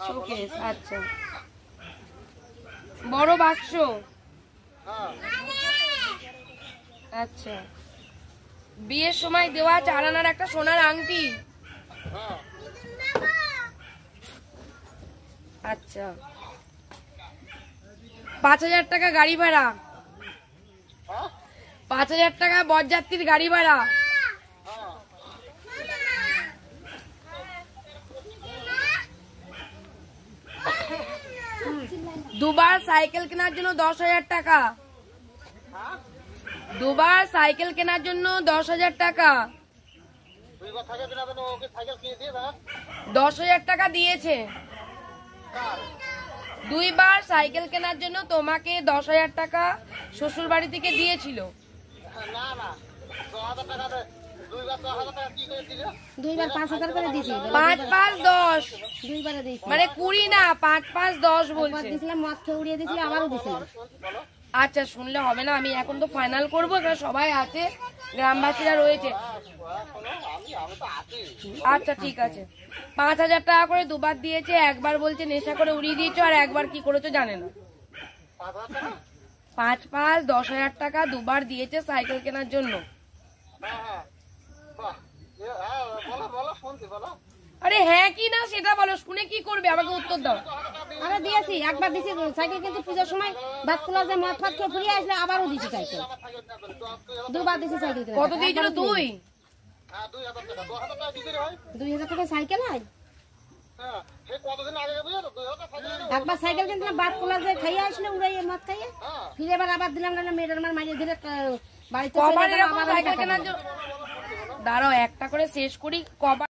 Showcase, আচ্ছা বড় বাক্স, আচ্ছা বিয়ের সময় দেওয়া 4 আনার একটা সোনার আংটি, আচ্ছা 5000 টাকা গাড়ি ভাড়া, 5000 টাকা বরযাত্রীর গাড়ি ভাড়া, দুবার সাইকেল কেনার জন্য 10,000 টাকা, দুবার সাইকেল কেনার জন্য 10,000 টাকা, 10,000 টাকা দিয়েছে, 2 বার সাইকেল কেনার জন্য তোমাকে 10,000 টাকা শ্বশুর বাড়ি থেকে দিয়েছিল। 2 বার 5,000 করে দিয়েছি, 5 5 10, 2 বারে দিয়েছি, মানে 20 না 5 5 10 বলছে। দিয়েছিলাম মদ খেয়ে উড়িয়ে দিয়েছিল, আবারও দিয়েছিলাম। আচ্ছা শুনলে হবে না, আমি এখন তো ফাইনাল করবো, এখানে সবাই আছে, গ্রামবাসীরা রয়েছে। আচ্ছা ঠিক আছে, 5,000 টাকা করে 2 বার দিয়েছে, একবার বলছে নেশা করে উড়িয়ে দিয়েছো, আর একবার কি করেছো জানে না। 5 5 10,000 টাকা 2 বার দিয়েছে সাইকেল কেনার জন্য। আরে হ্যাঁ কি না সেটা বলো, শুনে কি করবে, আমাকে উত্তর দাও। আরে দিয়েছি, একবার দিয়েছি সাইকেল, কিন্তু পুজোর সময় ভাত খোলা যে মদ ফাত খেয়ে ফুরিয়ে আসলে আবারও দিয়েছি সাইকেল, 2 বার দিয়েছি সাইকেল। কত দিয়েছিল? 2,000 টাকা সাইকেল হয়। একবার সাইকেল কিনলাম, ভাত খোলা যে খাইয়ে আসলে উড়াইয়ে মদ খাইয়ে ফিরে এবার আবার দিলাম না, মেয়েটার মারিয়ে ধরে বাড়িতে সাইকেল কেনার জন্য। দাঁড়াও একটা করে শেষ করি। কবার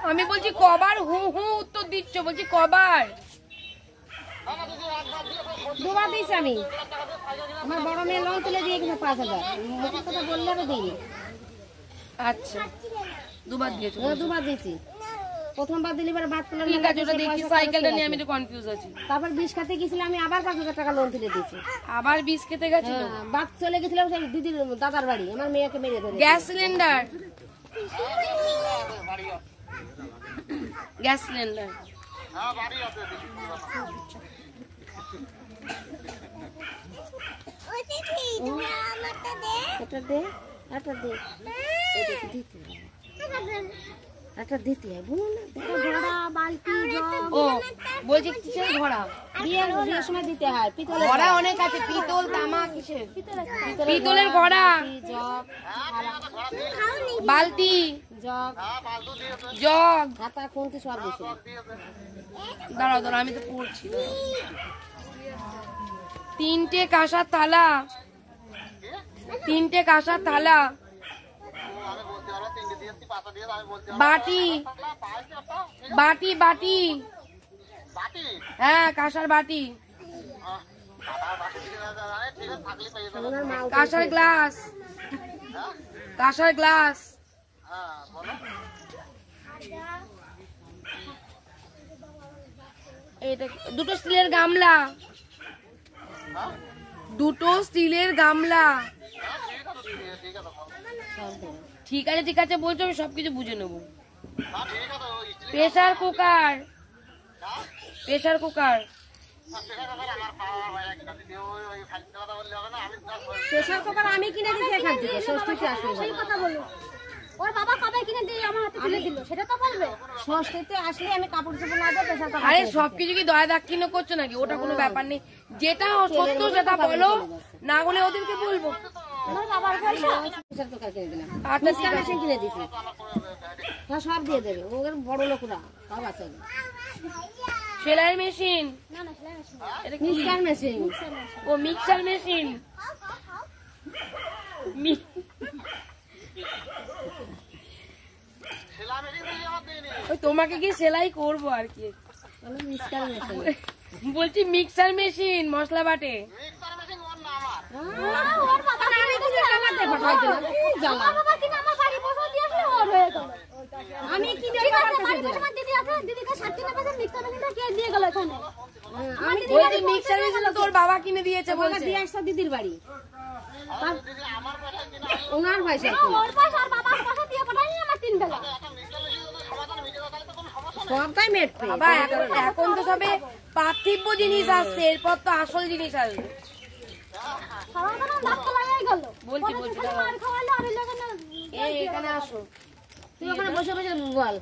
আমি বলছি কবার হু হু উত্তর দিচ্ছ, বলছি কবার? 2 বার দিয়েছি আমি, আমার বড় মেয়ে লোন তুলে দিয়ে গেছে 5,000, মুখের কথা বললে আমি দিইনি। আচ্ছা 2 বার দিয়েছো? 2 বার দিয়েছি, প্রথমবার দিলি বার ভাত খোলা। ঠিক আছে, ওটা দেখি সাইকেলটা নিয়ে আমি তো কনফিউজ আছি। তারপর 20 খেতে গেছিলাম আমি, আবার 5,000 টাকা লোন তুলে দিয়েছি। আবার 20 খেতে গেছিল? বাদ চলে গেছিলাম সেই দিদির দাদার বাড়ি, আমার মেয়েকে মেরে ধরে। গ্যাস সিলিন্ডার, গ্যাস সিলিন্ডার, এটা দে, এটা দে, এটা দিতে হয়, বুঝলো না? ঘোড়া বালতি ও বলছি কিসের ঘোড়া? বিয়ের সময় দিতে হয়, পিতলের ঘোড়া অনেক আছে, পিতল তামা কিসের? পিতলের ঘোড়া, জগ, বালতি, জগ, জগ, হাতা খুন্তি সব দিয়েছে। দাঁড়াও দাঁড়াও আমি তো পড়ছি। 3টে কাঁসার থালা, 3টে কাঁসার থালা, বাটি, বাটি বাটি, হ্যাঁ কাঁসার বাটি, কাঁসার গ্লাস, কাঁসার গ্লাস, এটা 2টো স্টিলের গামলা, 2টো স্টিলের গামলা। ঠিক আছে ঠিক আছে বলছো, আমি সবকিছু বুঝে নেবো। Pressure cooker, pressure cooker, pressure cooker আমি কিনে দিয়েছি এখান থেকে, ষষ্ঠীতে আসলে। সেই কথা বলো, ওর বাবা কবে কিনে দিয়ে আমার হাতে তুলে দিল সেটা তো বলবে। ষষ্ঠীতে আসলে আমি কাপড় চোপড় না দিয়ে প্রেসার কুকার। আরে সবকিছু কি দয়া দাক্ষিণ্য করছো নাকি? ওটা কোনো ব্যাপার নেই, যেটা সত্য সেটা বলো, না হলে ওদেরকে বলবো। আমার বাবার পয়সা প্রেসার কুকার কিনে দিলাম, আচ্ছা ঠিক আছে, কিনে দিয়েছি, হ্যাঁ সব দিয়ে দেবে, ওদের বড় লোকরা সব আছে। সেলাই মেশিন, মিক্সার মেশিন, ও মিক্সার মেশিন, তোমাকে কি সেলাই করবো আর কি। মিক্সার মেশিন বলছি মিক্সার মেশিন, মশলা বাটে। আমি কি মিক্সার মেশিন তোর বাবা কিনে দিয়েছে, বলছে দিয়ে আসছো দিদির বাড়ি, ওনার পয়সা সবটাই মেট পেয়ে বাবা এখন তো সবে পার্থিব জিনিস আসছে, এরপর তো আসল জিনিস আসবে। বলছি এই এখানে আসো, তুই ওখানে বসে বসে বল।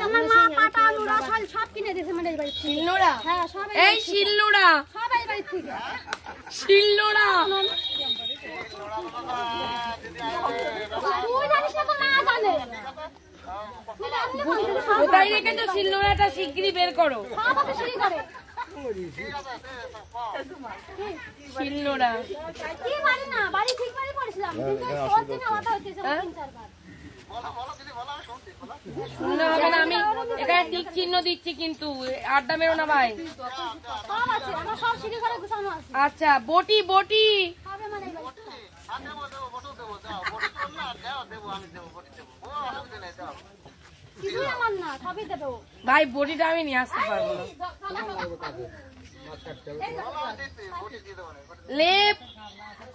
আমার মা পাটা আলু রসাল সব কিনে দিয়েছে মানে এই বাড়ি থেকে। শিলনোড়া, হ্যাঁ সব এই শিলনোড়া, সব এই বাড়ি থেকে। শিলনোড়া। তুই জানিস না তো, না জানে। তুই জানিস না তো, সব কোথায় রেখেছো শিলনোড়াটা? শিগগিরই বের করো সব আছে চুরি করে। শিলনোড়া। কি বাড়ি না, বাড়ি ঠিক বাড়ি পড়েছিলাম। কিন্তু ওর দিনে কথা হচ্ছে 3-4 বার। শুনলে হবে না, আমি এখানে টিক চিহ্ন দিচ্ছি কিন্তু আড্ডা মেরো না ভাই। সব আছে, আমার সব চুরি করে গুছানো আছে। আচ্ছা বটি, বটি সব আমার এই বাড়ি থেকে। কিছুই আমার না, সবই দেবো। ভাই, বটিটা আমি নিয়ে আসতে পারবো না। লেপ,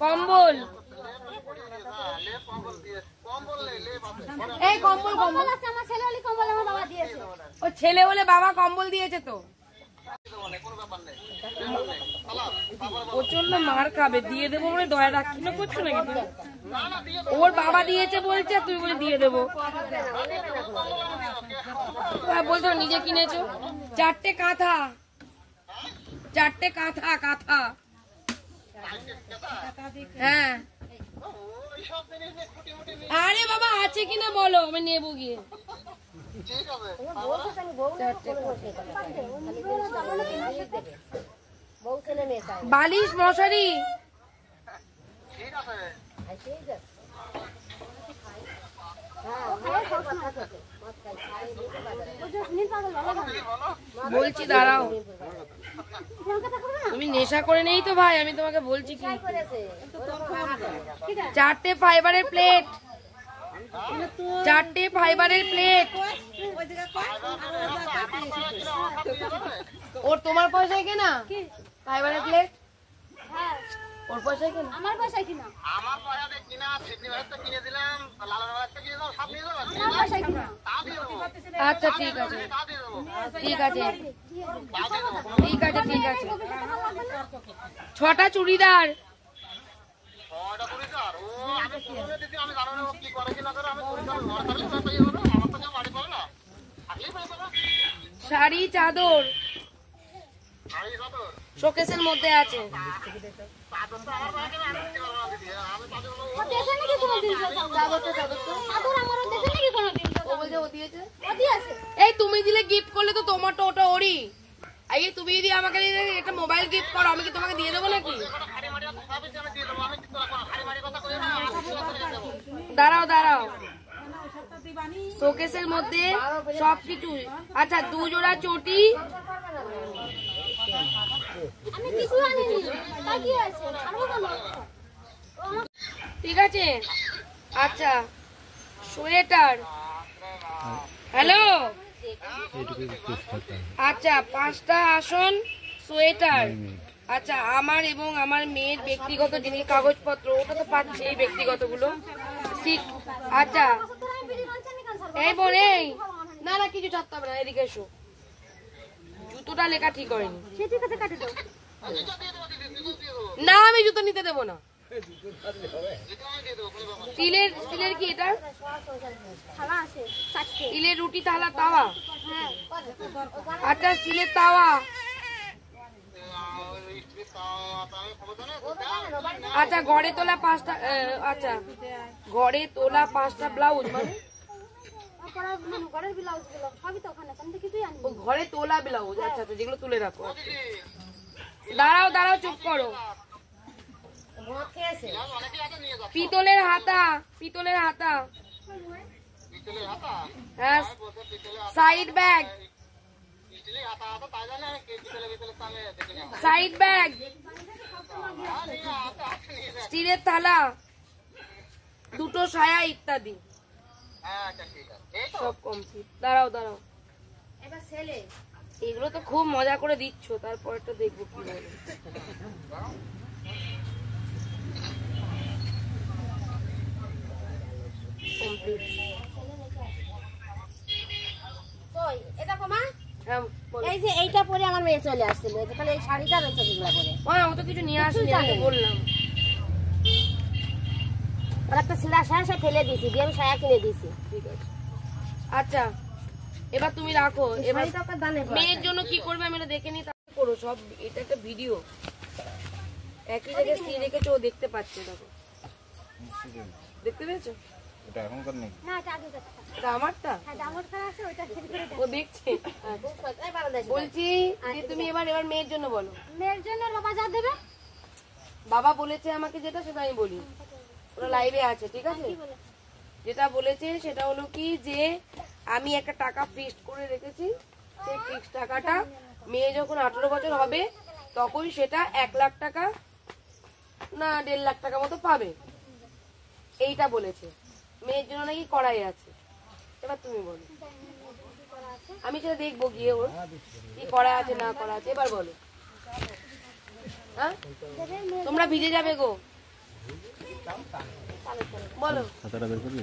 কম্বল, এই কম্বল, কম্বল কম্বল আছে, আমার ছেলে হলে কম্বল আমার বাবা দিয়েছে। ও ছেলে বলে বাবা কম্বল দিয়েছে তো। প্রচন্ড মার খাবে, দিয়ে দেবো বলে দয়া রাখছি না, করছো নাকি তুমি? ওর বাবা দিয়েছে বলছে, তুই বলে দিয়ে দেবো। বলছো নিজে কিনেছো। 4টে কাঁথা, 4টে কাঁথা, কাঁথা। হ্যাঁ, আরে বাবা আছে কিনা বলো, আমি নেবো গিয়ে। বালিশ, মশারি, বলছি দাঁড়াও। তুমি নেশা করে নেই তো ভাই, আমি তোমাকে বলছি কি। 4টে ফাইবারের প্লেট, 4টে ফাইবারের প্লেট। ওর তোমার পয়সায় কেনা ফাইবারের প্লেট? হ্যাঁ, ওর পয়সায় কেনা? আমার পয়সায় কিনা। আমার পয়সাতে কিনা, সিডনি ভাইতে কিনে দিলাম, লালার ভাইতে কিনে দাও, সব নিয়ে যাবো। আমার পয়সায় কিনা। তা দিয়ে দেবো, আচ্ছা ঠিক আছে, তা দিয়ে দেবো, ঠিক আছে, তা দিয়ে দেবো। ঠিক আছে, ঠিক আছে। 6টা চুড়িদার, 6টা পরিষ্কার। ও আমি পুরো দিদি, আমি জানো না ও কি করে কি না করে। আমি পরিষ্কার ঘর থাকলে সব পেয়ে যাবো। আমার তো কেউ বাড়ি পাবে না, থাকলেই পেয়ে যাবো। শাড়ি, চাদর আমি চাদর, শোকেসের মধ্যে আছে। চাদর তো আমার বাড়িতে আমি দিতে পারবো না দিদি। আমি চাদর ও দেশে নাকি কোনোদিন চাদর? চাদর আমারও দেশে নাকি কোনোদিন? ও বলছে ও দিয়েছে। ও দিয়েছে। এই তুমি দিলে গিফট করলে তো তোমারটা ওটা ওরই। এই তুমি যদি আমাকে একটা মোবাইল গিফট করো, আমি কি তোমাকে দিয়ে দেবো নাকি? খাড়ি মারি সবই আমি দিয়ে দেবো। আমি কি তোরা খাড়ি মারি কথা কই না, আমি দিয়ে দেবো। দাঁড়াও দাঁড়াও, শোকেসের মধ্যে সবকিছু। আচ্ছা 2 জোড়া চটি, আমি কিছু আনিনি। তা কি আছে? ছাড়বো কেন? ঠিক আছে। আচ্ছা সোয়েটার, হ্যালো, আচ্ছা 5টা আসন, সোয়েটার। আচ্ছা আমার এবং আমার মেয়ের ব্যক্তিগত জিনিস, কাগজপত্র, ওটা তো পাচ্ছি, এই ব্যক্তিগতগুলো। আচ্ছা তোরা আমি বিড়ি মানছি না কেন ছাড়বো? এই বোন, এই না না কিছু ছাড়তে হবে না, এদিকে এসো। জুতোটা লেখা ঠিক হয়নি। সে ঠিক আছে, কাটে দাও। না আমি জুতো নিতে দেবো না। স্টিলের কি এটা? থালা আছে 4টে। স্টিলের রুটি থালা, তাওয়া। হ্যাঁ, আচ্ছা স্টিলের তাওয়া। আচ্ছা ঘরে তোলা 5টা, আচ্ছা ঘরে তোলা 5টা ব্লাউজ, মানে তারপরে ঘরের ব্লাউজ গুলো সবই তো ওখানে আছে। আমি তো কিছুই আনিনি। ও ঘরে তোলা ব্লাউজ। আচ্ছা আচ্ছা, যেগুলো তুলে রাখো। দাঁড়াও দাঁড়াও, চুপ করো। পিতলের হাতা, পিতলের হাতা, হ্যাঁ। সাইড ব্যাগ, সাইড ব্যাগ, স্টিলের থালা, 2টো সায়া ইত্যাদি সব কমপ্লিট। দাঁড়াও দাঁড়াও, এবার ছেলে এগুলো তো খুব মজা করে দিচ্ছ, তারপরটা দেখবো কি বলে। কমপ্লিট। হ্যাঁ বলো। এই যে এইটা পরে আমার মেয়ে চলে আসছিল, তাহলে এই শাড়িটা রয়েছে যেগুলা পরে। আমি তো কিছু নিয়ে আসিনি, আমি তো বললাম। ওর একটা ছিঁড়া শাড়ি সে ফেলে দিয়েছি, দিয়ে আমি সায়া কিনে দিয়েছি। ঠিক আছে, আচ্ছা এবার তুমি রাখো। এবার শাড়িটা ওকে দানে পাওয়া মেয়ের জন্য কি করবে আমি এটা দেখে নিই, তারপরে করো সব। এটা একটা ভিডিও, একই জায়গায় স্ত্রী রেখেছো, ও দেখতে পাচ্ছে। দেখো, দেখতে পেয়েছো? এটা এখনকার নেই। না এটা আগে কথা। এটা আমারটা, হ্যাঁ ডাউনলোড করা আছে ওটা সেট করে দাও। ও দেখছে। বলছি যে তুমি এবার মেয়ের জন্য বলো। মেয়ের জন্য ওর বাবা যা দেবে। বাবা বলেছে আমাকে যেটা, সেটা আমি বলি। ওরা লাইভে আছে, ঠিক আছে? যেটা বলেছে সেটা হলো কি, যে আমি একটা টাকা ফিক্সড করে রেখেছি, সেই ফিক্সড টাকাটা মেয়ে যখন 18 বছর হবে তখন সেটা 1 লাখ টাকা না 1.5 লাখ টাকা মতো পাবে, এইটা বলেছে। মেয়ের জন্য নাকি কড়াই আছে। এবার তুমি বলো, আমি সেটা দেখবো গিয়ে ওর কি করা আছে না করা আছে। এবার বলো। হ্যাঁ তোমরা ভিজে যাবে গো, বলো। খাতাটা বের করবি?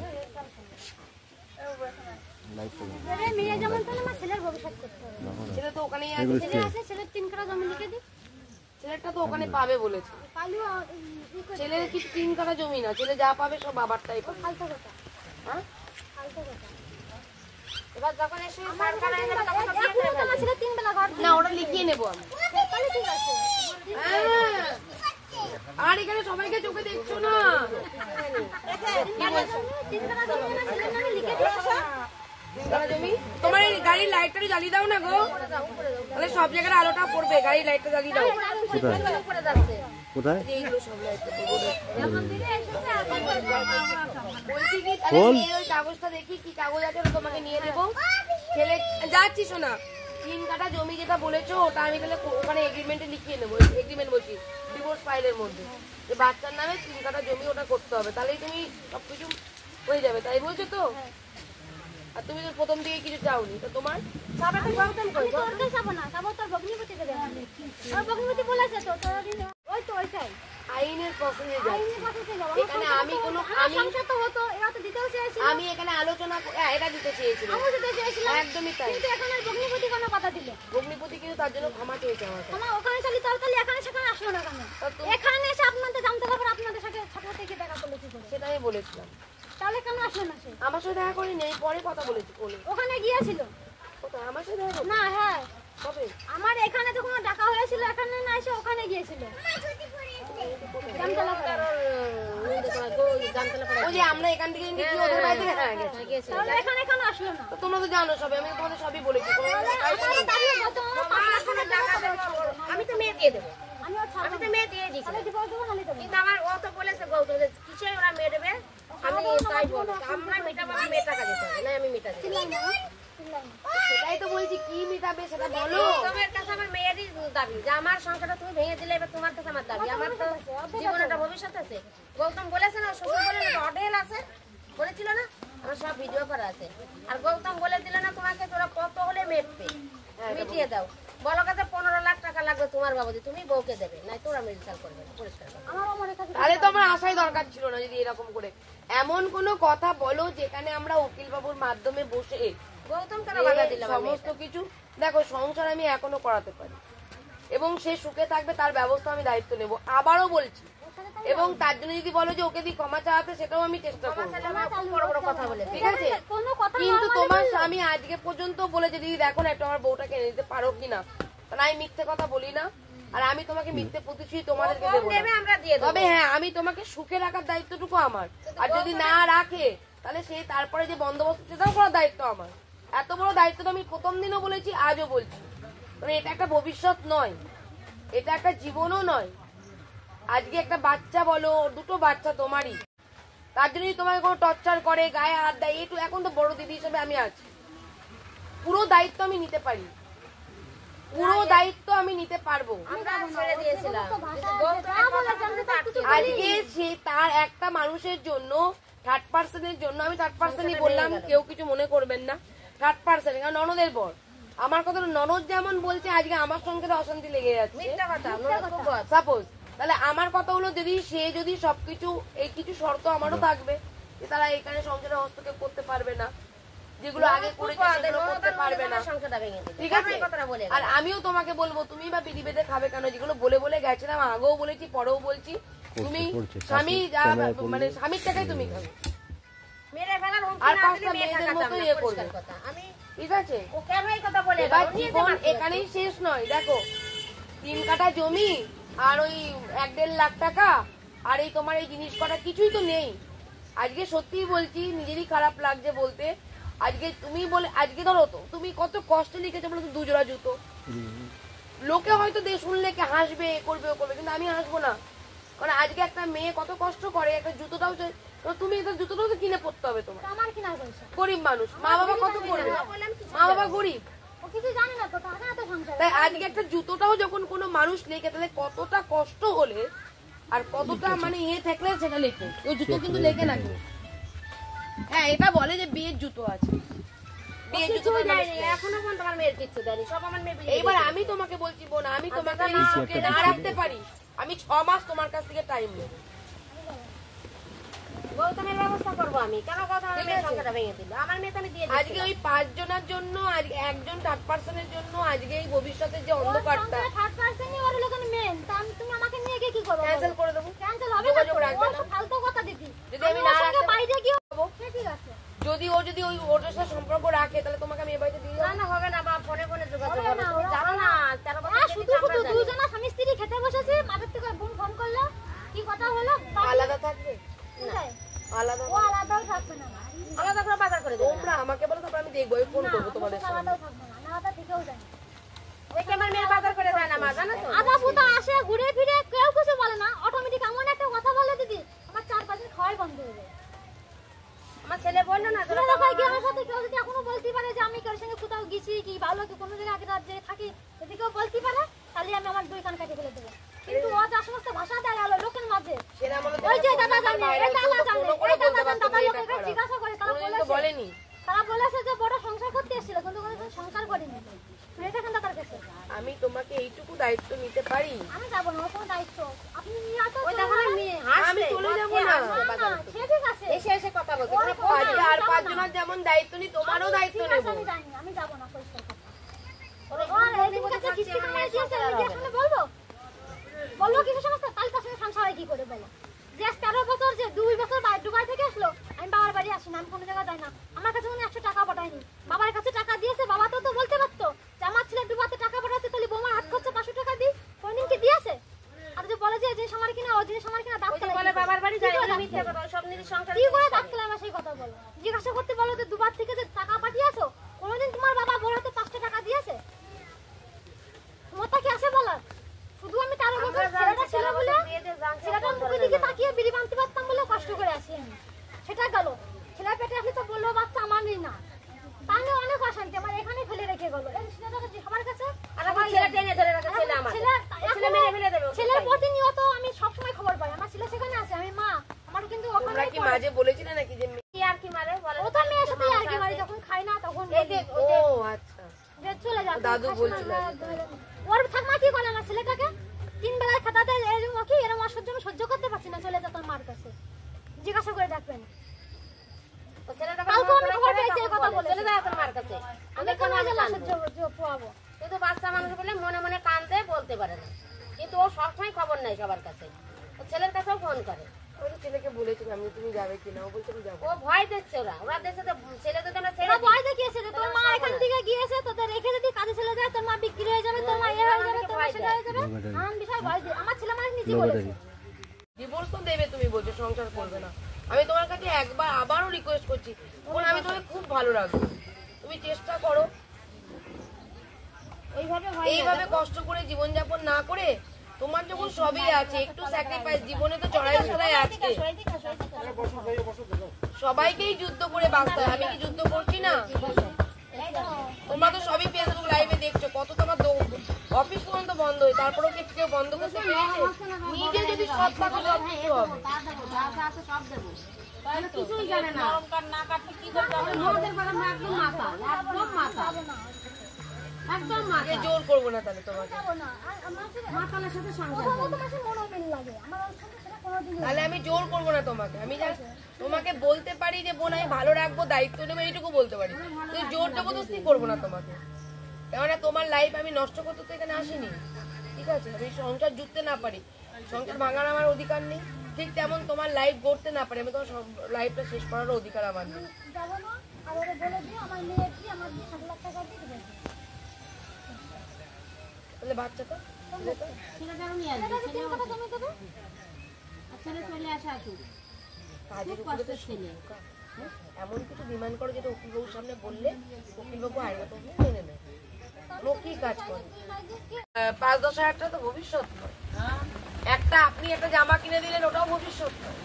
লাইভ করবি? দেবে মেয়ে যেমন তাহলে আমার ছেলের ভবিষ্যৎ করতে হবে। ছেলে তো ওখানেই আছে, ছেলে আছে, ছেলের 3 কাঠা জমি লিখে দিই। ছেলেটা তো ওখানে পাবে বলেছে। পালিও ছেলের কিছু 3 কাঠা জমি না, ছেলে যা পাবে সব বাবারটাই পাবে। ফালতু কথা। হ্যাঁ ফালতু কথা। এবার যখন এসে আমার ছেলে 3 বেলা ঘর না, ওটা লিখিয়ে নেবো আমি। তাহলে ঠিক আছে। হ্যাঁ। আর এখানে সবাইকে চোখে দেখছো না, কি বলছো? 3 কাঠা জমি আমার ছেলের নামে লিখে দিয়েছো। 3 কাঠা জমি। তোমার এই গাড়ির লাইটটা জ্বালিয়ে দাও না গো, তাহলে সব জায়গায় আলোটা পড়বে। গাড়ির লাইটটা জ্বালিয়ে দাও। উপরে যাচ্ছে। কোথায়? এইগুলো সব লাইটটা বলছি কি, তাহলে বল। মেয়ের ওই কাগজটা দেখি কি কাগজ আছে, ওটা তোমাকে নিয়ে দেবো। ছেলে যাচ্ছি শোনা, 3 কাঠা জমি যেটা বলেছো ওটা আমি তাহলে ওখানে এগ্রিমেন্টে লিখিয়ে নেবো। এগ্রিমেন্ট বলছি, ডিভোর্স ফাইলের মধ্যে, যে বাচ্চার নামে 3 কাঠা জমি ওটা করতে হবে, তাহলেই তুমি সবকিছু হয়ে যাবে। তাই বলছো তো? আর তুমি তো প্রথম দিকে কিছু চাওনি, তো তোমার আমি তোর কাছে যাবো না, যাবো তোর ভগ্নিপতিকে দেবো। আর ভগ্নিপতি বলেছে তো তোর ওই তো ওইটাই। আইনের প্রসেসে যাচ্ছি। আইনের কাছে যাবো। এখানে আমি কোনো আমার সংসার তো হতো, এরা তো দিতেও চেয়েছিল। আমি এখানে আলোচনা এটা দিতে চেয়েছিলাম, আমিও দিতে চেয়েছিলাম। একদমই তাই। কিন্তু এখন আর ভগ্নিপতি কোনো কথা দিল। ভগ্নিপতি কিন্তু তার জন্য ক্ষমা চেয়েছে আমার কাছে। আমার ওখানে চলি তরকারি এখানে সেখানে আসলো না কেন? এখানে এসে আপনাদের জানতে হবে আপনাদের সাথে ছাত্র থেকে দেখা করলে কি করে? সেটা আমি বলেছিলাম। তাহলে কেন আসলো না সে? আমার সাথে দেখা করিনি, এই পরে কথা বলেছি ফোনে। ওখানে গিয়েছিল কোথায়? আমার সাথে দেখা করনি? না? হ্যাঁ কবে? আমার এখানে তো কোনো ডাকা হয়েছিল, এখানে না এসে ওখানে গিয়েছিল। জামতলা পাড়া। ওই যে আমরা এখান থেকে নিয়ে ওদের বাড়ি থেকে হ্যাঁ গেছি। তাহলে এখানে কেন আসলো না? তো তোমরা তো জানো সবাই, আমি তো তোমাদের সবই বলেছি। কোনো আমার দাঁড়িয়ে গত 5 লাখ টাকা টাকা আমি তো মেয়ে দিয়ে দেবো, আমি ওর ছাড়বো আমি তো মেয়ে দিয়ে দিচ্ছি। তাহলে ডিভোর্স দেবো নালে দেবো। কিন্তু আমার ও তো বলেছে গৌতম যে কিসে ওরা মেয়ে দেবে, আমি তাই বলো আমরা মেটাবো, আমি মেয়ে টাকা দিতে হবে না, আমি মেটা দিই। চিল্লাই না, চিল্লাই না। সেটাই তো বলছি, কি মিটাবে সেটা বলো। তোমার কাছে আমার মেয়েরই দাবি যে আমার সংসারটা তুমি ভেঙে দিলে, এবার তোমার কাছে আমার দাবি, আমার তো জীবনে একটা ভবিষ্যৎ আছে। গৌতম বলেছে না, শ্বশুর বলে না অঢেল আছে, বলেছিল না, আমার সব ভিডিও করা আছে। আর গৌতম বলে দিল না তোমাকে তোরা কত হলে মেটবে, মিটিয়ে দাও। বলো কাছে 15 লাখ টাকা লাগবে তোমার বাবুদি, তুমি বউকে দেবে, নাই তোরা মেডিকেল করবে না, পরিষ্কার করবে। আমার অমরের কাছে তাহলে তো আমার আসাই দরকার ছিল না, যদি এরকম করে এমন কোনো কথা বলো যেখানে আমরা উকিল বাবুর মাধ্যমে বসে গৌতম কেন বাধা দিল? সমস্ত কিছু দেখো, সংসার আমি এখনো করাতে পারি এবং সে সুখে থাকবে তার ব্যবস্থা আমি দায়িত্ব নেব। আবারও বলছি, এবং তার জন্য যদি বলো যে ওকে দিয়ে ক্ষমা চাওয়াতে, সেটাও আমি চেষ্টা করবো, বড় বড় কথা বলে ঠিক আছে? কোনো কথা কিন্তু তোমার স্বামী আজকে পর্যন্ত বলেছে দিদি দেখো না একটু আমার বউটাকে এনে দিতে পারো কিনা, তাহলে আমি মিথ্যে কথা বলি না। আর আমি তোমাকে মিথ্যে প্রতিশ্রুতি তোমাদেরকে দেবো না। আমরা দিয়ে দেবো। তবে হ্যাঁ, আমি তোমাকে সুখে রাখার দায়িত্বটুকু আমার, আর যদি না রাখে তাহলে সেই তারপরে যে বন্দোবস্ত সেটাও করার দায়িত্ব আমার। এত বড় দায়িত্ব তো আমি প্রথম দিনও বলেছি, আজও বলছি। মানে এটা একটা ভবিষ্যৎ নয়, এটা একটা জীবনও নয়। আজকে একটা বাচ্চা বলো, 2টো বাচ্চা তোমারই, তার জন্য যদি তোমাকে কোনো টর্চার করে, গায়ে হাত দেয়, একটু এখন তো বড় দিদি হিসেবে আমি আছি, পুরো দায়িত্ব আমি নিতে পারি, পুরো দায়িত্ব আমি নিতে পারবো। আমরা ছেড়ে দিয়েছিলাম। আজকে সে তার একটা মানুষের জন্য, থার্ড পার্সনের জন্য, আমি থার্ড পার্সনই বললাম, কেউ কিছু মনে করবেন না, থার্ড পার্সন, কারণ ননদের বর। আমার কথা ননদ যেমন বলছে আজকে আমার সঙ্গে অশান্তি লেগে যাচ্ছে, সাপোজ, তাহলে আমার কথা হলো যদি সে যদি সবকিছু, এই কিছু শর্ত আমারও থাকবে যে তারা এখানে সংসারে হস্তক্ষেপ করতে পারবে না, যেগুলো আগে করেছে সেগুলো করতে পারবে না, সংসারটা ভেঙে দিল। ঠিক আছে? এই কথাটা বলে আর আমিও তোমাকে বলবো, তুমি বা বিধি বেঁধে খাবে কেন? যেগুলো বলে বলে গেছিলাম, আগেও বলেছি, পরেও বলছি, তুমি স্বামী মানে স্বামীর টাকায় তুমি খাবে, মেরে ফেলার হুমকি আর না পাঁচটা দিলে মেয়ে মেয়েদের থাকাতাম মতো না, ইয়ে পরিষ্কার করবে। কথা। আমি ঠিক আছে? ও কেন এই কথা বলে গেল? এবার ও নিয়ে জীবন যেতে এখানেই শেষ নয়। দেখো 3 কাঠা জমি আর ওই 1-1.5 লাখ টাকা আর এই তোমার এই জিনিস কটা কিছুই তো নেই। আজকে সত্যিই বলছি, নিজেরই খারাপ লাগছে বলতে, আজকে তুমি বলে, আজকে ধরো তো তুমি কত কষ্টে লিখেছো বলো তো 2 জোড়া জুতো। লোকে হয়তো শুনলে কি হাসবে, করবে, ও করবে, কিন্তু আমি হাসবো না। কারণ আজকে একটা মেয়ে কত কষ্ট করে, একটা জুতোটাও তুমি এটা জুতোটাও তো কিনে পড়তে হবে তোমার। আমার কিনা পয়সা গরিব মানুষ, মা বাবা কত করবে, মা বাবা গরিব। ও কিছু জানে না তো, টাকা তো সংসার। তাই আজকে একটা জুতোটাও যখন কোনো মানুষ লেখে, তাহলে কতটা কষ্ট হলে আর কতটা মানে থাকলে সেটা লেখে। ওই জুতো কিন্তু লেখে না কেউ। হ্যাঁ, এটা বলে যে বিয়ের জুতো আছে, বিয়ের জুতো দেয়নি, এখনো পর্যন্ত আমার মেয়ের কিচ্ছু দেয়নি, সব আমার মেয়ে বিয়ে এইবার আমি তোমাকে বলছি বোন, আমি তোমাকে এই সুখে না রাখতে পারি, আমি 6 মাস তোমার কাছ থেকে টাইম নেব। গৌতমের ব্যবস্থা করবো আমি। কেন গৌতম আমার মেয়ের সংসারটা ভেঙে দিল? আমার মেয়ে তো আমি দিয়ে আজকে ওই 5 জনের জন্য, আজকে একজন 3rd-পার্সনের জন্য, আজকে এই ভবিষ্যতের যে অন্ধকারটা থার্ড পার্সনই ওর লোকের মেন। তা তুমি আমাকে নিয়ে গিয়ে কি করবে? ক্যান্সেল করে দেবো। ক্যান্সেল হবে না যোগাযোগ তো? রাখবে ও না। তো ফালতু কথা দিদি। যদি আমি না ওর সঙ্গে রাখতে বাইরে গিয়ে হবো, ঠিক আছে? যদি ওই ওটার সাথে সম্পর্ক রাখে, তাহলে তোমাকে আমি এ বাড়িতে দিয়ে না যাবো। না হবে না, বা ফোনে ফোনে যোগাযোগ হবে হবে। না, তুমি জানো না 13 বছর হ্যাঁ, থেকে শুধু আমরা শুধু জানি। দুজনা স্বামী স্ত্রী খেতে বসেছি, মাঠের থেকে বোন ফোন করলো, কি কথা হলো? আলাদা থাকবে, কোথায়? আলাদা ও আলাদাও থাকবে না। আলাদা করে বাজার করে দেবো। তোমরা আমাকে বলো, তারপর আমি দেখবো, আমি ফোন করবো তোমাদের সামনে। আলাদাও থাকবে না, আলাদা থেকেও জানি। ওই কি আমার মেয়ের বাজার করে দেয় না মা, জানো তো? আদা পুতা আসে ঘুরে ফিরে, কেউ কিছু বলে না, অটোমেটিক এমন একটা কথা বলে দিদি, আমার 4-5 দিন খাওয়াই বন্ধ হয়ে যায়। আমার ছেলে বললো না ছেলে দেখায় গিয়ে আমার সাথে কেউ যদি এখনো বলতে পারে যে আমি কারোর সঙ্গে কোথাও গেছি কি ভালো কি কোনো জায়গায় আগে রাত থাকি, যদি কেউ বলতে পারে, তাহলে আমি আমার 2 কান কাটে ফেলে দেবো। কিন্তু ও যা সমস্ত ভাষা দেয় আলো লোকের মাঝে, সেটা বলো, ওই যে দাদা জানে, বাইরে এই দাদা জানে, ফোনও করে এই দাদা বলতে জানে, পারতো দাদা যে লোকের এটা খারাপ। জিজ্ঞাসা করে, তারা কোনোদিন তো বলেছে, বলেনি। তারা বলেছে যে বড় সংসার করতে এসেছিল, কিন্তু কোনো সংসার করিনি। শুনে দেখেন দাদার কাছে, আমি তোমাকে এইটুকু দায়িত্ব নিতে পারি। আমি যাবো না, ওর কোনো দায়িত্ব আপনি নিয়ে আসো। ওই দেখো না মেয়ে আমি হাসছে, চলে যাবো লজ্জায় না। হাসছে না, বাজারে। সে ঠিক আছে, এসে এসে কথা বলছে। ওর কোনো কোনো আজকে না, আর যাবো 5 না। জনের যেমন দায়িত্ব নি, তোমারও দায়িত্ব ঠিক নেব। আছে, আমি জানি, আমি যাবো না, পরিষ্কার কথা। ওর আর এদিন কাছে কিস্তি কামাই দিয়েছে, মিডিয়ার সামনে বলবো কিছু সমস্ত কাল তার সঙ্গে সংসার হয় কি করে বলো? যে আজ 13 বছর, যে 2 বছর দুবাই থেকে আসলো, আমি বাবার বাড়ি আসি না, আমি কোনো জায়গায় যাই না, আমার কাছে কোনো 100 টাকা পাঠায়নি, বাবার কাছে টাকা দিয়েছে, বাবা তো বলতে পারতো যে আমার ছেলে দুবাইতে টাকা পাঠাচ্ছে, তাহলে বোমার হাত খরচা 500 টাকা দিই, কোনদিন কি দিয়েছে? আর যে বলে যে জিনিস আমার কিনা, ও জিনিস আমার কিনা, দাঁত ওই যে কেলায় বলে কি করে? বাবার বাড়ি যায়, কি করে ওই দাঁত মিথ্যে কেলায়? কথা, ওই সব নিজের সংসার কি করে দাঁত কেলায় আমার সেই কথা বলো? জিজ্ঞাসা করতে বলো যে দুবার থেকে যে টাকা পাঠিয়েছো, কোনোদিন তোমার বাবা বড় হাতে 500 টাকা দিয়েছে? তোমারটা কি আছে বলার? শুধু আমি 13 বছর ছেলেটা ছিল বলে, ছেলেটার মুখের দিকে তাকিয়ে বিড়ি বানতে পারতাম বলে কষ্ট করে আসি আমি, সেটা গেল। ছেলে পেটে আসলে তো বললো বাচ্চা আমারই না, তাহলে অনেক অশান্তি, আমার এখানে ফেলে রেখে গেলো। এই ছেলেটাকে যে সবার কাছে, আর আমার ছেলে টেনে ধরে রাখে, ছেলে আমার। ছেলে মেরে ফেলে দেবে ওকে। ছেলের প্রতিনিয়ত আমি সবসময় খবর পাই, আমার ছেলে সেখানে আছে, আমি মা, আমার কিন্তু তোমরা ওখানে কি মাঝে বলেছিলে নাকি যে কি আর কি মারে বলে? ও তো মেয়ের সাথে আর কি মারি, যখন খাই না তখন এই যে ও আচ্ছা, যে চলে যাবে। দাদু বলছিল। ওর ঠাকমা কি করে আমার ছেলেটাকে 3 বেলায় খাতা দেয়, এরকম কি এরকম অসহ্য আমি সহ্য করতে পারছি না, চলে যেত মার কাছে, জিজ্ঞাসা করে দেখবেন। ও ছেলেটা কালকে আমি খবর পেয়েছি এই কথা বলে, চলে যায় তোর মার কাছে। আমি কেন গেলা সহ্য পোয়াবো? কিন্তু বাচ্চা মানুষ বলে মনে মনে কাঁদতে বলতে পারে না, কিন্তু ও সবসময় খবর নেয় সবার কাছে, ও ছেলের কাছেও ফোন করে। ওই যে ছেলেকে বলেছিলাম যে তুমি যাবে কিনা, ও বলছে আমি যাবো। ও ভয় দিচ্ছে, ওরা দেখছে তো ছেলে যদি আমরা ছেড়ে ওরা দিই, ভয় দেখিয়েছে যে তোর মা এখান থেকে গিয়েছে, তোদের রেখে যদি কাজে চলে যায়, তোর মা বিক্রি হয়ে যাবে, তোর মা এ হয়ে যাবে, তোর মা সেটা হয়ে যাবে, নানান বিষয় ভয় দিয়ে আমার ছেলে মানুষ নিজে বলেছে। ডিভোর্স তো দেবে, তুমি বলছো সংসার করবে না। আমি তোমার কাছে একবার আবারও রিকোয়েস্ট করছি, বোন, আমি তোমাকে খুব ভালো রাখবো, তুমি চেষ্টা করো এইভাবে কষ্ট করে জীবনযাপন না করে, তোমার যখন সবই আছে, একটু স্যাক্রিফাইস, জীবনে তো চড়াই চড়াই আছে, সবাইকেই যুদ্ধ করে বাঁচতে হয়। আমি কি যুদ্ধ করছি না? তোমরা তো সবই ফেসবুক লাইভে দেখছো, কত তোমার অফিস পর্যন্ত বন্ধ হয়, তারপরেও কি কেউ বন্ধ করতে পেরেছে? নিজে যদি সৎ থাকো সব কিছু হবে। কিছুই জানে না। আমাদের বেলা একদম মাথা, একদম মাথা। একদম আগে জোর করবো না তাহলে তোমাকে। যাবো না। আর আমার সাথে মাতালের সাথে সংসার কথা বলতে মাসে মনে মিল লাগে। আমার ওর সাথে সেটা কোনোদিনই তাহলে আমি জোর করবো না তোমাকে। আমি জাস্ট তোমাকে বলতে পারি যে বোন আমি ভালো রাখবো, দায়িত্ব নেবো, এইটুকু বলতে পারি। তুই জোর জবরদস্তি করবো না তোমাকে, কেননা তোমার লাইফ আমি নষ্ট করতে তো এখানে আসিনি, ঠিক আছে? আমি সংসার জুড়তে না পারি, সংসার ভাঙার আমার অধিকার নেই, ঠিক তেমন তোমার লাইফ গড়তে না পারি আমি তোমার লাইফটা শেষ করার অধিকার আমার নেই। যাবো না। আর ওরে বলে দিও আমার মেয়ে কি আমার 7 লাখ টাকা দিয়ে দেবে। তাহলে বাচ্চাটা ছেলে যেন নিয়ে আসবে, টাকা 3 টাকা জমি দেবে। আর ছেলে চলে আসে আসুক, কাজের উপরে তো কষ্টের ছেলে। এমন কিছু ডিমান্ড করো যেটা উকিলবাবুর সামনে বললে উকিলবাবু আইনগত মেনে নেয়। ও কি কাজ করে? 5-10 হাজার টাকা তো ভবিষ্যৎ নয়। একটা আপনি একটা জামা কিনে দিলেন ওটাও ভবিষ্যৎ নয়,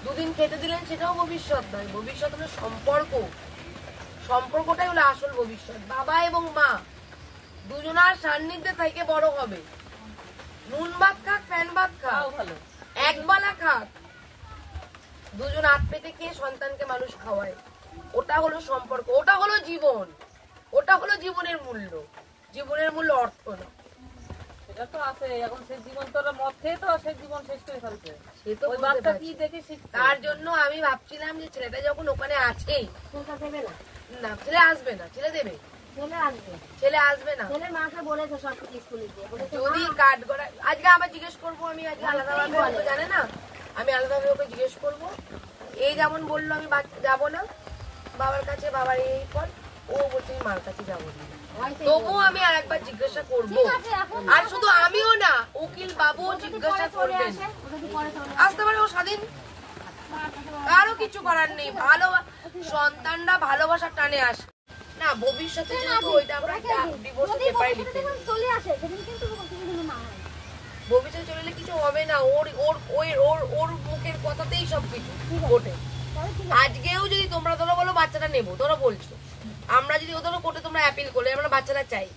দুদিন খেতে দিলেন সেটাও ভবিষ্যৎ নয়। ভবিষ্যৎ হলো সম্পর্ক, সম্পর্কটাই হলো আসল ভবিষ্যৎ। বাবা এবং মা দুজনার সান্নিধ্যে থেকে বড় হবে। নুন ভাত খাক ফ্যান ভাত খাক একবেলা খাক, দুজন হাত পেতে খেয়ে সন্তানকে মানুষ খাওয়ায়, ওটা হলো সম্পর্ক, ওটা হলো জীবন, ওটা হলো জীবনের মূল্য। জীবনের মূল্য অর্থ না। এটা তো আছে, এখন সেই জীবন তোর মদ খেয়ে তো সেই জীবন শেষ করে ফেলছে। সে তো ওই বুঝতে বাচ্চা পারছি। কি দেখে শিখছে? তার জন্য আমি ভাবছিলাম যে ছেলেটা যখন ওখানে আছেই, ছেলেটা দেবে না, না ছেলে আসবে না, ছেলে দেবে, ছেলে আসবে। ছেলে আসবে না। ছেলের মাকে বলেছে সব কিছু স্কুলে দিয়ে, বলেছে যদি কাট করা আজকে আবার জিজ্ঞেস করবো, আমি আজকে আলাদাভাবে ওকে জানে না, আমি আলাদাভাবে ওকে জিজ্ঞেস করবো। এই যেমন বললো আমি যাবো না বাবার কাছে, বাবার এই ফল, ও বলছে আমি মার কাছে যাবো না, তবুও আমি আর একবার জিজ্ঞাসা করবো। আর শুধু আমিও না, উকিল বাবুও জিজ্ঞাসা করবেন। আসতে পারে, ও স্বাধীন, কারো কিছু করার নেই। ভালো সন্তানরা ভালোবাসার টানে আসে না, ভবিষ্যতে যেহেতু ওইটা আমরা ডিভোর্স পেপারে লিখতে যখন চলে আসে সেদিন কিন্তু কিছু দিন না হয়। ভবিষ্যতে চলে গেলে কিছু হবে না। ওর ওর ওর ওর ওর মুখের কথাতেই সবকিছু ঘটে। তাহলে ঠিক আজকেও যদি তোমরা ধরো বলো বাচ্চাটা নেবো, ধরো বলছো, আমরা যদি ও ধরো কোর্টে তোমরা অ্যাপিল করলে আমরা বাচ্চাটা চাই,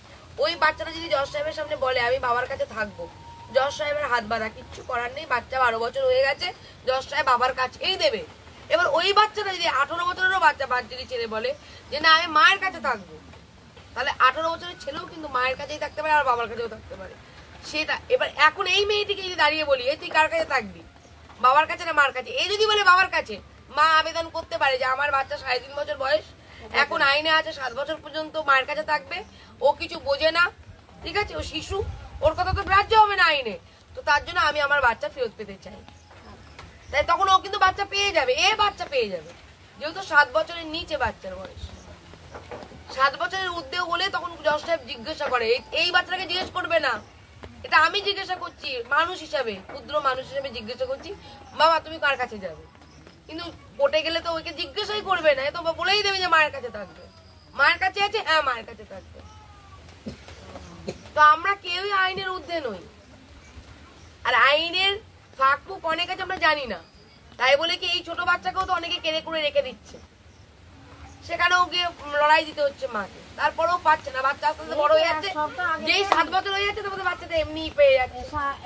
ওই বাচ্চাটা যদি জজ সাহেবের সামনে বলে আমি বাবার কাছে থাকবো, জজ সাহেবের হাত বাঁধা, কিচ্ছু করার নেই, বাচ্চা 12 বছর হয়ে গেছে, জজ সাহেব বাবার কাছেই দেবে। এবার ওই বাচ্চাটা যদি 18 বছরেরও বাচ্চা যদি ছেলে বলে যে না আমি মায়ের কাছে থাকবো, তাহলে 18 বছরের ছেলেও কিন্তু মায়ের কাছেই থাকতে পারে আর বাবার কাছেও থাকতে পারে। সেটা এবার এখন এই মেয়েটিকে যদি দাঁড়িয়ে বলি এই তুই কার কাছে থাকবি, বাবার কাছে না মার কাছে, এই যদি বলে বাবার কাছে, মা আবেদন করতে পারে যে আমার বাচ্চা 3.5 বছর বয়স, এখন আইনে আছে 7 বছর পর্যন্ত মায়ের কাছে থাকবে, ও কিছু বোঝে না, ঠিক আছে, ও শিশু, ওর কথা তো গ্রাহ্য হবে না আইনে, তো তার জন্য আমি আমার বাচ্চা ফেরত পেতে চাই। তাই তখন ও কিন্তু বাচ্চা পেয়ে যাবে, বাচ্চা পেয়ে যাবে, যেহেতু 7 বছরের নিচে বাচ্চার বয়স। 7 বছরের ঊর্ধ্বে হলে তখন জজ সাহেব জিজ্ঞাসা করে, এই বাচ্চাটাকে জিজ্ঞেস করবে না, এটা আমি জিজ্ঞাসা করছি মানুষ হিসাবে, ক্ষুদ্র মানুষ হিসাবে জিজ্ঞাসা করছি, বাবা তুমি কার কাছে যাবে। কিন্তু কোর্টে গেলে তো ওকে জিজ্ঞাসাই করবে না, তো বলেই দেবে যে মায়ের কাছে থাকবে, মায়ের কাছে আছে, হ্যাঁ মায়ের কাছে থাকবে। তো আমরা কেউই আইনের ঊর্ধ্বে নই, আর আইনের ফাঁক ফুক অনেক আছে আমরা জানি না, তাই বলে কি এই ছোট বাচ্চাকেও তো অনেকে কেড়ে করে রেখে দিচ্ছে, সেখানেও গিয়ে লড়াই দিতে হচ্ছে মাকে, তারপরেও পাচ্ছে না, বাচ্চা আস্তে আস্তে বড় হয়ে যাচ্ছে, যেই 7 বছর হয়ে যাচ্ছে তোমাদের বাচ্চাটা এমনি পেয়ে যাচ্ছে।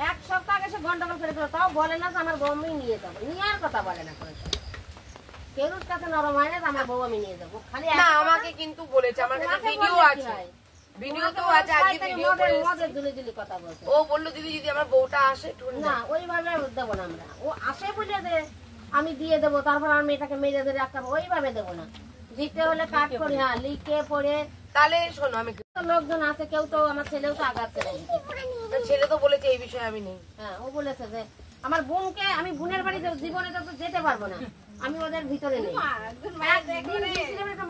এক সপ্তাহ আগে সে গন্ডগোল করে দিল, তাও বলে না যে আমার বউ আমি নিয়ে যাবো, নেওয়ার কথা বলে না কোনো সময়। কেউর কাছে নরম হয় না যে আমার বউ আমি নিয়ে যাবো, খালি না আমাকে কিন্তু বলেছে, আমার কাছে ভিডিও আছে, ভিডিওতেও আছে, আজকে ভিডিও করে মদের ঝুলি ঝুলি কথা বলছে। ও বললো দিদি যদি আমার বউটা আসে একটু না ওইভাবে দেবো না আমরা, ও আসে বলে যে আমি দিয়ে দেবো তারপর আমি মেয়েটাকে মেরে ধরে রাখতাম, ওইভাবে দেবো না, দিতে হলে কাট করি, হ্যাঁ লিখে পড়ে। তাহলে শোনো, আমি লোকজন আছে, কেউ তো আমার ছেলেও তো আঘাত ছেড়ে ছেলে তো বলেছে এই বিষয়ে আমি নেই, হ্যাঁ ও বলেছে যে আমার বোনকে আমি বোনের বাড়িতে জীবনে তো যেতে পারবো না, আমি ওদের ভিতরে নেই।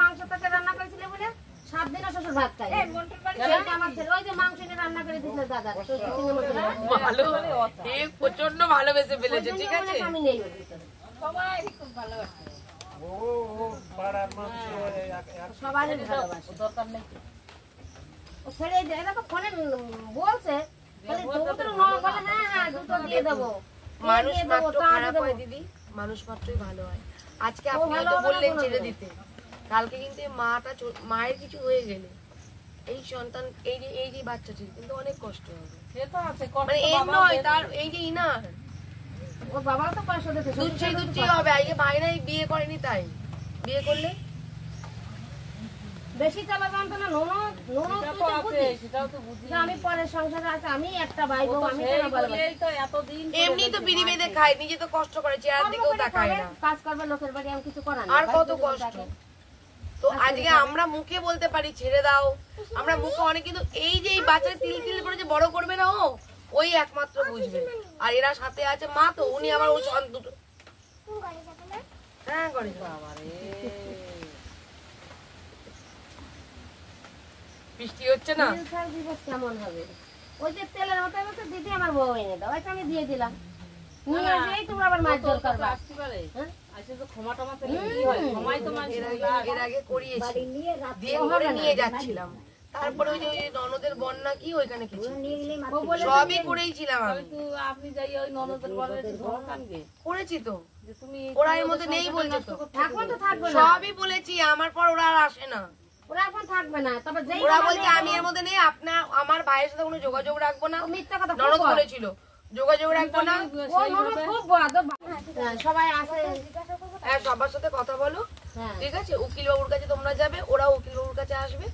মাংস তাকে রান্না করেছিল বলে 7 দিনও শ্বশুর ভাত খাই, আমার ছেলে ওই যে মাংস রান্না করে দিয়েছিল দাদা, ভালো, এ প্রচন্ড ভালোবেসে ফেলেছে, ঠিক আছে, আমি নেই ওর ভিতরে, সবারই ভালোবাসে, দরকার নেই। ও ছেড়ে দেয়, দেখো ফোনে বলছে খালি দুটো বলে হ্যাঁ হ্যাঁ দুটো দিয়ে দেবো, মানুষ মাত্র খারাপ হয় দিদি, মানুষ মাত্রই ভালো হয়। আজকে আপনি তো বললেন ছেড়ে দিতে, কালকে কিন্তু মায়ের কিছু হয়ে গেলে এই সন্তান এই যে বাচ্চাটি কিন্তু অনেক কষ্ট হবে, সে তো আছে, কষ্ট মানে এম নয় তার এই যে ইনার ওর বাবাও তো কষ্ট দিতে, দুচ্ছেই হবে। আজকে ভাইরাই বিয়ে করেনি, তাই বিয়ে করলে বেশি চালা জানতো না ননদ সেটা তুই তো তো আছে, বুঝিস সেটাও তো বুঝি। যে আমি পরের সংসারে আছে, আমি একটা ভাই বউ, আমি সেই কেন বলবো? বলেই তো এতদিন করে এমনি তো বলছি, বিড়ি মা বেঁধে খেয়ে। খায়, নিজে তো কষ্ট করে, চেয়ার দিকেও কর্ম করে তাকায় খাবে, না। কাজ করবে লোকের বাড়ি, আমি কিছু করার নেই। আর বাড়িতে কত যদি কষ্ট। থাকে। তো আজকে আমরা মুখে বলতে পারি ছেড়ে দাও, আমরা মুখে অনেক, কিন্তু এই যে এই বাচ্চা তিল তিল করে যে বড় করবে না ও, ওই একমাত্র বুঝবে। আর এরা সাথে আছে মা, তো উনি আবার ওই দুটো হ্যাঁ করে বাবারে। বৃষ্টি হচ্ছে না। মিলসার দিবস কেমন হবে? ওই যে তেলের মতো বলছে দিদি আমার বউ এনে দাও, এটা আমি দিয়ে দিলাম। নিয়ে যেই তোমরা আবার মাছ জল করবা। আসতে পারে? হ্যাঁ? আসে তো ক্ষমা টমা পেলে কি হয়? ক্ষমাই তো মানুষ এর আগে করিয়েছি, দিয়ে ঘরে নিয়ে যাচ্ছিলাম। তারপরে ওই যে ওই ননদের বন্যা কি ওইখানে কিছু ও বলে সবই করেইছিলাম আমি, তো আপনি যাই ওই ননদের বলে কানবে করেছি তো। যে তুমি ওরা এর মধ্যে নেই বলছে তো, এখন তো থাকবে না, সবই বলেছি, আমার পর ওরা আর আসে না। ওরা এখন থাকবে না। তবে যেই ওরা আমার বলছে আমি এর মধ্যে নেই, আপনার আমার ভাইয়ের সাথে কোনো যোগাযোগ রাখবো না। ও মিথ্যা কথা ননদ খুব বলে। বলেছিল যোগাযোগ রাখবো না। ও ননদ খুব বড় সবাই আসে। হ্যাঁ, সবার সাথে কথা বলো, হ্যাঁ, ঠিক আছে? উকিল বাবুর কাছে তোমরা যাবে, ওরা উকিল বাবুর কাছে আসবে,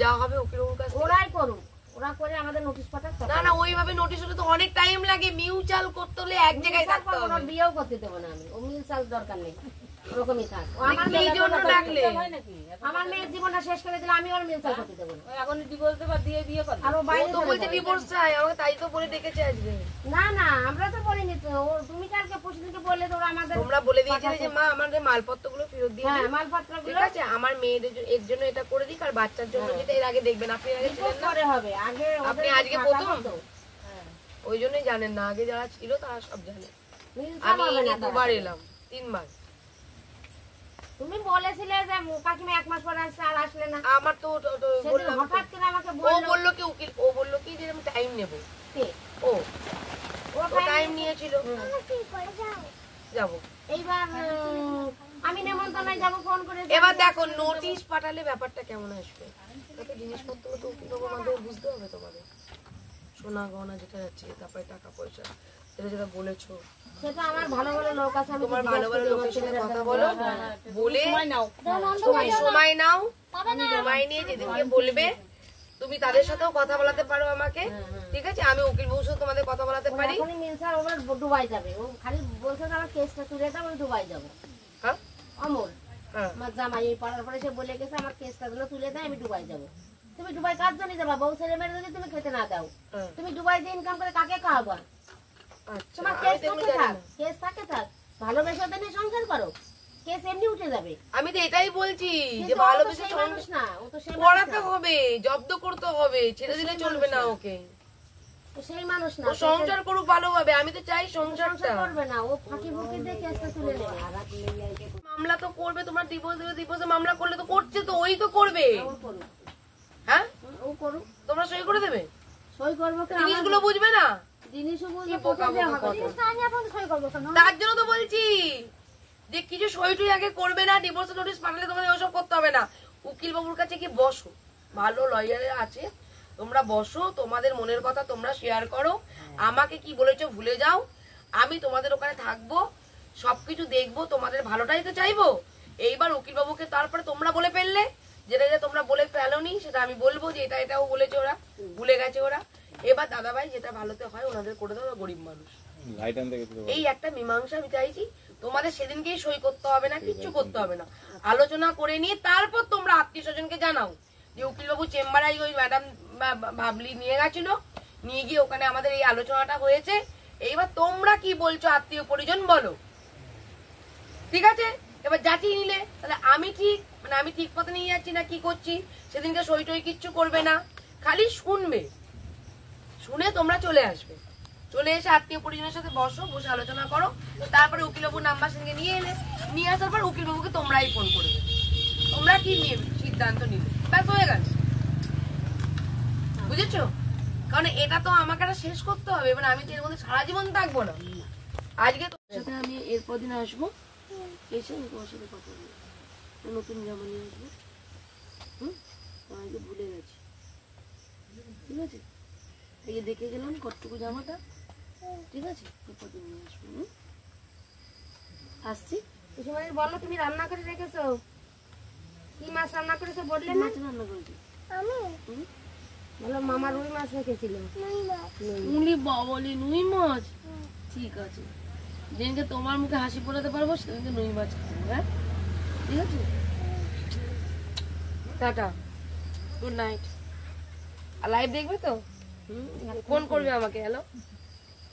যা হবে উকিল বাবুর কাছে। ওরাই করুক, ওরা করে আমাদের নোটিশ পাঠাক। না না, ওইভাবে নোটিশ হলে তো অনেক টাইম লাগে, মিউচুয়াল করতে হলে এক জায়গায় থাকতে হবে। বিয়েও করতে দেবো না আমি, ও মিল চাল দরকার নেই, ওরকমই থাক। ও আমার কি মেয়ের জন্য কথা ডাকলে? হয় নাকি? আমার মেয়ের জীবনটা শেষ করে দিলে আমি ওর মিল চাল করতে দেবো না। ওই এখন ডিভোর্স দেবার দিয়ে বিয়ে করবে। আর ও ও বাইরে তো চলে বলছে যাবে। ডিভোর্স চাই, আমাকে তাই তো বলে ডেকেছে আজকে। না না, আমরা তো বলিনি তো। ও তুমি কালকে পরশুদিনকে বললে তো ওরা আমাদের তোমরা বলে দিয়েছিলে যে মা আমাদের মালপত্রগুলো ফেরত দিয়ে হ্যাঁ দিন, মালপত্রগুলো ঠিক আছে? আমার মেয়েদের এর জন্য এটা করে দিক, আর বাচ্চার জন্য যেটা এর আগে দেখবেন, আপনি এর আগে ছিলেন না, করে হবে। আগে আপনি ওদের আজকে টাকা প্রথম? হতো। ওই জন্যই জানেন না, আগে যারা ছিল তারা সব জানে। মিল চাল আমি হবে এই না নিয়ে দুবার তাড়াতাড়ি। এলাম, 3 বার। তুমি বলেছিলে যে কাকিমা 1 মাস পরে আসছে, আর আসলে না। আমার তো সেদিন বললাম তো। হঠাৎ করে আমাকে ও বললো বললো কি উকিল, ও বললো কি যে আমি টাইম নেব। কে? ও ও টাইম নিয়েছিল, যাবো। এইবার আমি নেমন্তন্নায় যাবো ফোন করে। এবার দেখো নোটিশ পাঠালে ব্যাপারটা কেমন আসবে, তাতে জিনিসপত্র তো উকিল বাবুর মাধ্যমে বুঝতে হবে তোমাদের। সোনা গহনা যেটা যাচ্ছে, তারপরে টাকা পয়সা যেটা যেটা বলেছো, সেটা আমার ভালো ভালো লোক আছে, আমি তোমার ভালো ভালো লোকের সাথে কথা বলো, বলে সময় নাও। তুমি সময় নাও, সময় নিয়ে যেদিনকে বলবে তুমি তাদের সাথেও কথা বলাতে পারো আমাকে, ঠিক আছে? আমি উকিল বাবুর সাথে তোমাদের কথা বলাতে পারি। এখনই মিলছে, ওবার দুবাই যাবে। ও খালি বলছে যে আমার কেসটা তুলে দাও, আমি দুবাই যাবো। হ্যাঁ অমর হ্যাঁ, আমার জামাই পাড়ার পরে সে বলে গেছে আমার কেসটা গুলো তুলে দেয়, আমি দুবাই যাবো। তুমি দুবাই কার জন্য যাবা? বউ ছেলে মেয়ের যদি তুমি খেতে না দাও, হ্যাঁ। তুমি দুবাই দিয়ে ইনকাম করে কাকে খাওয়াবা? আচ্ছা, তোমার আমি কেস তো এগুলো থাকে জানি থাক, না। কেস থাকে থাক, ভালোবেসে নিয়ে সংসার করো, কেস এমনি উঠে যাবে। আমি তো এটাই বলছি যে কিন্তু ও তো ভালোবেসে সেই মানুষ না, ও তো সেই মানুষ পড়াতে না। হবে, জব্দ করতে হবে, ছেড়ে দিলে চলবে না ওকে। ও সেই মানুষ না, ও সংসার করুক ভালোভাবে, আমি তো চাই সংসারটা। সংসার করবে না, ও ফাঁকি ফুঁকি দিয়ে কেসটা তুলে নেবে। মামলা তো করবে, তোমার ডিভোর্স দেবে, ডিভোর্সে মামলা করলে তো করছে, তো ওই তো করবে। ও করুক, হ্যাঁ, ও করুক, তোমরা সই করে দেবে, সই করবো কেন? জিনিসগুলো বুঝবে না, জিনিসও বুঝবে, কি বোকা কোথায় বোকা হবে? কথা। আমি আপনাকে সই করবো কেন? তার জন্য তো বলছি যে কিছু সই টই আগে করবে না, ডিভোর্স নোটিশ পাঠালে তোমাদের ওসব করতে হবে না। উকিল বাবুর কাছে কি বসো, ভালো লয়ার আছে, তোমরা বসো, তোমাদের মনের কথা তোমরা শেয়ার করো, আমাকে কি বলেছো ভুলে যাও, আমি তোমাদের ওখানে থাকবো, সবকিছু দেখবো, তোমাদের ভালোটাই তো চাইবো। এইবার উকিল বাবুকে তারপরে তোমরা বলে ফেললে, যেটা যেটা তোমরা বলে ফেলোনি সেটা আমি বলবো যে এটা এটাও বলেছে, ওরা ভুলে গেছে ওরা। এবার দাদা ভাই যেটা ভালোতে হয় ওনাদের করে দেওয়া, গরিব মানুষ। লাইট আনতে গেছিল এই একটা মীমাংসা আমি চাইছি, তোমাদের সেদিনকেই সই করতে হবে না, কিচ্ছু করতে হবে না, আলোচনা করে নিয়ে তারপর তোমরা আত্মীয় স্বজনকে জানাও যে উকিলবাবু চেম্বারে ওই ম্যাডাম ভাবলি নিয়ে গেছিল, নিয়ে গিয়ে ওখানে আমাদের এই আলোচনাটা হয়েছে, এইবার তোমরা কি বলছো আত্মীয় পরিজন বলো, ঠিক আছে? এবার যাচিয়ে নিলে তাহলে আমি ঠিক, মানে আমি ঠিক পথে নিয়ে যাচ্ছি না কি করছি, সেদিনকে সই টই কিচ্ছু করবে না, খালি শুনবে, শুনে তোমরা চলে আসবে, চলে এসে আত্মীয় পরিজনের সাথে বসো, বসে আলোচনা করো, তারপরে উকিলবাবুর নাম্বার সঙ্গে নিয়ে এলে, নিয়ে আসার পর উকিলবাবুকে তোমরাই ফোন করে দেবে, তোমরা কি নিয়ে সিদ্ধান্ত নিবে, ব্যাস হয়ে গেল। বুঝেছো? কারণ এটা তো আমাকে একটা শেষ করতে হবে, মানে আমি তো এর মধ্যে সারা জীবন থাকবো না। আজকে তোমার সাথে আমি এরপর দিন আসবো, এসে আমি তোমার সাথে কথা বলবো, নতুন জামা নিয়ে আসবো। আমি তো ভুলে গেছি, ঠিক আছে? এই দেখে গেলাম কতটুকু জামাটা, ঠিক আছে? এরপর দিন নিয়ে আসবো। আসছি। বলো তুমি রান্না করে রেখেছো? কি মাছ রান্না করেছে বললে না? রান্না করেছি বলো মামা রুই মাছ রেখেছিল। উনি বাবলি নই মাছ, ঠিক আছে, যেদিনকে তোমার মুখে হাসি ফোটাতে পারবো সেদিনকে নই মাছ খাবো। হ্যাঁ ঠিক আছে, টাটা, গুড নাইট। আর লাইভ দেখবে তো? ফোন করবে আমাকে, হ্যালো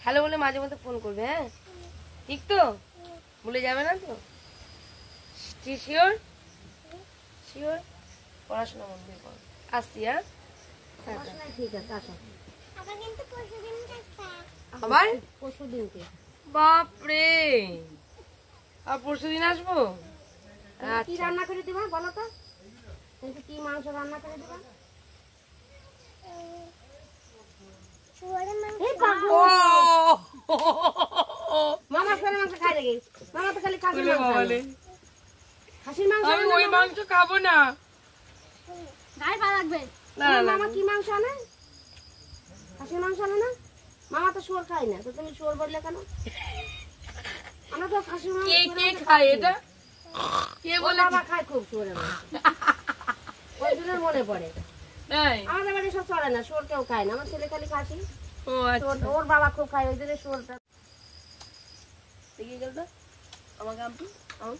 হ্যালো বলে মাঝে মধ্যে ফোন করবে। হ্যাঁ ঠিক তো, ভুলে যাবে না তো? শিওর শিওর, পড়াশোনা মন দিয়ে করো। আসছি। হ্যাঁ টাটা। ঠিক আছে আসো। আবার পরশু দিনকে বাপরে, আর পরশু দিন আসবো? কি রান্না করে দিবা বলো তো? কিন্তু কি মাংস রান্না করে দিবা? মামা ফেলে মাংস খাই দেখি। মামা তো খালি খাসির মাংস আনে। খাসির মাংস আমি ওই মাংস খাবো না। গায়ে পা লাগবে। না না মামা কি মাংস আনে? খাসির মাংস আনে না? মামা তো শুয়োর খাই না, তো তুমি শুয়োর বললে কেন? আমরা তো খাসির মাংস কে কে খায় এটা? কে বলে? বাবা খায় খুব শুয়োরের মাংস। ওই জন্য মনে পড়ে। এই, আমাদের বাড়ি সব চলে না, শুয়োর কেউ খায় না। আমার ছেলে খালি খাসি, ও আচ্ছা, ওর বাবা খুব খায়, ওই জন্য শুয়োরটা। দেখি গেল তো আমাকে আম্পি আম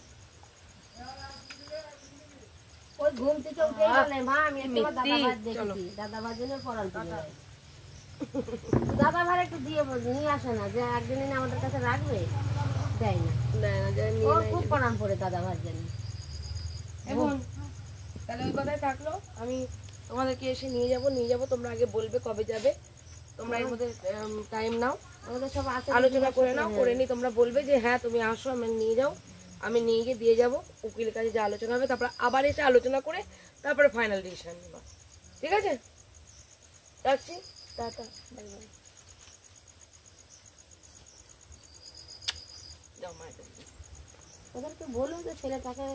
ওই ঘুম থেকে উঠেই বলে মা আমি একবার মিথ্যি, দাদাভাই চলো। দেখেছি, দাদাভাই জন্য পড়ান দাদাভাই একটু দিয়ে নিয়ে আসে না, যে একদিন আমাদের কাছে রাখবে, দেয় না। না না জানি ওর না। খুব পড়ান পড়ে দাদাভাই জন্য। এখন তাহলে ওই কথাই থাকলো, আমি তোমাদেরকে এসে নিয়ে যাব, তোমরা আগে বলবে কবে যাবে, তোমরা এর মধ্যে টাইম নাও, আমাদের সব আছে আলোচনা করে নাও, করে নি তোমরা বলবে যে হ্যাঁ তুমি আসো, আমি নিয়ে যাও, আমি নিয়ে গিয়ে দিয়ে যাবো উকিলের কাছে, যে আলোচনা হবে তারপর আবার এসে আলোচনা করে তারপরে ফাইনাল ডিসিশন নেবা। ঠিক আছে, রাখছি, টাটা, বাই বাই। যাও মায়ের কাছে। ওদেরকে বলুন যে ছেলেটাকে